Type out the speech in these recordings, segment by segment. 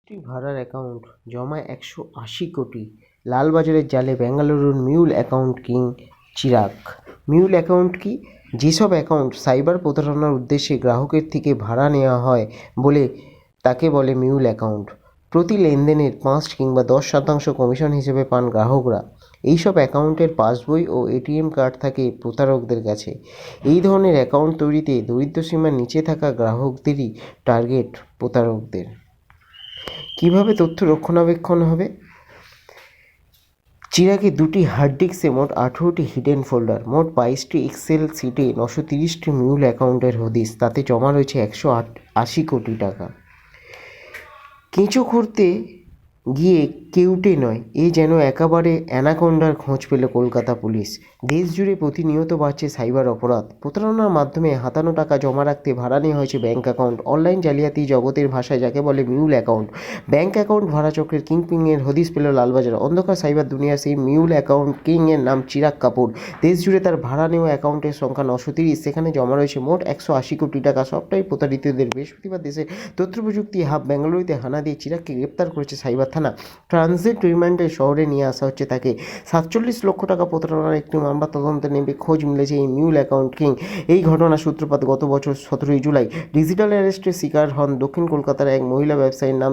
ভাড়ার অ্যাকাউন্ট জমায় 180 কোটি। লালবাজারের জালে বেঙ্গালুরুর mule account king Chirag. Mule account কি? যেসব অ্যাকাউন্ট সাইবার প্রতারণার উদ্দেশ্যে গ্রাহকের থেকে ভাড়া নেওয়া হয় বলে তাকে বলে মিউল অ্যাকাউন্ট। প্রতি লেনদেনের 5 কিংবা 10% কমিশন হিসেবে পান গ্রাহকরা। এইসব অ্যাকাউন্টের পাসবই ও এটিএম কার্ড থাকে প্রতারকদের কাছে। এই ধরনের অ্যাকাউন্ট তৈরিতে দরিদ্রসীমার নিচে থাকা গ্রাহকদেরই টার্গেট প্রতারকদের। কিভাবে তথ্য রক্ষণাবেক্ষণ হবে? চিরাগে 2টি হার্ড ডিস্কে মোট 18টি হিডেন ফোল্ডার, মোট 22টি এক্সেল শিটে 930টি মিউল অ্যাকাউন্টের হদিস, তাতে জমা রয়েছে 180 কোটি টাকা। কেঁচো করতে গিয়ে কেউটে নয়, এ যেন একেবারে অ্যানাকোন্ডার খোঁজ পেল কলকাতা পুলিশ। দেশ জুড়ে প্রতিনিয়ত বাড়ছে সাইবার অপরাধ। প্রতারণার মাধ্যমে হাতানো টাকা জমা রাখতে ভাড়া নেওয়া হয়েছে ব্যাঙ্ক অ্যাকাউন্ট। অনলাইন জালিয়াতি জগতের ভাষায় যাকে বলে মিউল অ্যাকাউন্ট। ব্যাঙ্ক অ্যাকাউন্ট ভাড়া চক্রের কিংপিংয়ের হদিস পেল লালবাজার। অন্ধকার সাইবার দুনিয়ার সেই মিউল অ্যাকাউন্ট কিংয়ের নাম চিরাগ কাপুর। দেশ জুড়ে তার ভাড়া নেওয়া অ্যাকাউন্টের সংখ্যা 930, সেখানে জমা রয়েছে মোট 180 কোটি টাকা। সবটাই প্রতারিতদের। বৃহস্পতিবার দেশের তথ্য প্রযুক্তি হাব বেঙ্গালুরুতে হানা দিয়ে চিরাগকে গ্রেপ্তার করেছে সাইবার থানা। ট্রানজিট রিমান্ডে শহরে নিয়ে আসা হচ্ছে তাকে। 47 লক্ষ টাকা প্রতারণার একটি মামলা তদন্তে নেমে খোঁজ মিলেছে এই মিউল অ্যাকাউন্ট কিং। এই ঘটনার সূত্রপাত গত বছর 17 জুলাই। ডিজিটাল অ্যারেস্টের শিকার হন দক্ষিণ কলকাতার এক মহিলা ব্যবসায়ীর নাম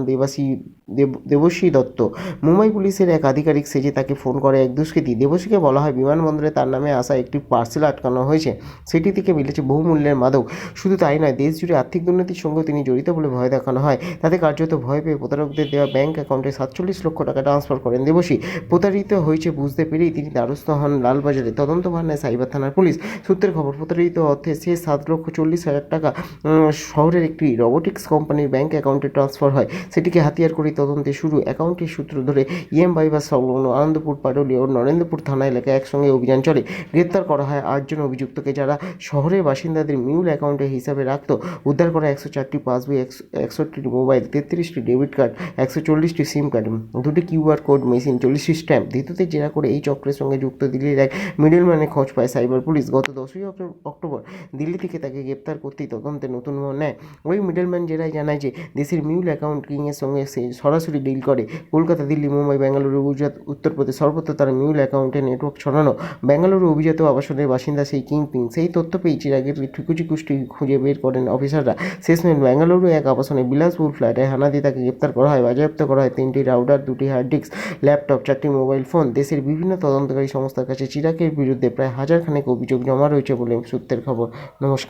দেবশ্রী দত্ত। মুম্বাই পুলিশের এক আধিকারিক সেজে তাকে ফোন করে এক দুষ্কৃতী। দেবশ্রীকে বলা হয় বিমানবন্দরে তার নামে আসা একটি পার্সেল আটকানো হয়েছে, সেটি থেকে মিলেছে বহুমূল্যের মাদক। শুধু তাই নয়, দেশ জুড়ে আর্থিক দুর্নীতির সঙ্গে তিনি জড়িত বলে ভয় দেখানো হয়। তাতে কার্যত ভয় পেয়ে প্রতারকদের দেওয়া ব্যাঙ্ক অ্যাকাউন্টে 47 লক্ষ টাকা ট্রান্সফার করেন দেবশ্রী। প্রতারিত হয়েছে বুঝতে পেরেই তিনি দ্বারস্থ হন লালবাজারে। তদন্তভার নেয় সাইবার থানার পুলিশ। সূত্রের খবর, প্রতারিত অর্থে সে 7,40,000 টাকা শহরের একটি রোবোটিক্স কোম্পানির ব্যাঙ্ক অ্যাকাউন্টে ট্রান্সফার হয়। সেটিকে হাতিয়ার করে তদন্তে শুরু। অ্যাকাউন্টের সূত্র ধরে বাইপাস সংলগ্ন আনন্দপুর, পাটুলি ও নরেন্দ্রপুর থানা এলাকায় একসঙ্গে অভিযান চলে। গ্রেপ্তার করা হয় 8 জন অভিযুক্তকে, যারা শহরের বাসিন্দাদের মিউল অ্যাকাউন্টের হিসাবে রাখত। উদ্ধার করা 104টি পাসবই, 61টি মোবাইল, 33টি ডেবিট কার্ড, 140টি সিম কার্ড, 2টি কিউআর কোড মেশিন, 40টি স্ট্যাম্প। ধৃতদের জেরা করে এই চক্রের সঙ্গে যুক্ত দিল্লির এক মিডলম্যানের খোঁজ পায় সাইবার পুলিশ। গত 10ই অক্টোবর দিল্লি থেকে তাকে গ্রেপ্তার করতেই তদন্তে নতুন মোড় নেয়। ওই মিডলম্যান জেরায় জানায় যে দেশের মিউল অ্যাকাউন্ট কিংয়ের সঙ্গে সে সরাসরি ডিল করে। কলকাতা, দিল্লি, মুম্বাই, বেঙ্গালুরু, গুজরাট, উত্তরপ্রদেশ সর্বত্র তার মিউল অ্যাকাউন্টের নেটওয়ার্ক ছড়ানো। বেঙ্গালুরু অভিজাত আবাসনের বাসিন্দা সেই কিংপিং। সেই তথ্য পেয়ে চিরাগের ঠিকুচি কুষ্টি খুঁজে বের করেন অফিসাররা। শেষমেশ বেঙ্গালুরু এক আবাসনে বিলাসবহুল ফ্ল্যাটে হানা দিয়ে তাকে গ্রেপ্তার করা হয়। বাজেয়াপ্ত করা হয় 3টি রাউটার, 2টি হার্ড ডিস্ক, ল্যাপটপ, 4টি মোবাইল ফোন। দেশের বিভিন্ন তদন্তকারী সংস্থার কাছে চিরাগের বিরুদ্ধে প্রায় 1000 খানেক অভিযোগ জমা রয়েছে বলে সূত্রের খবর। নমস্কার।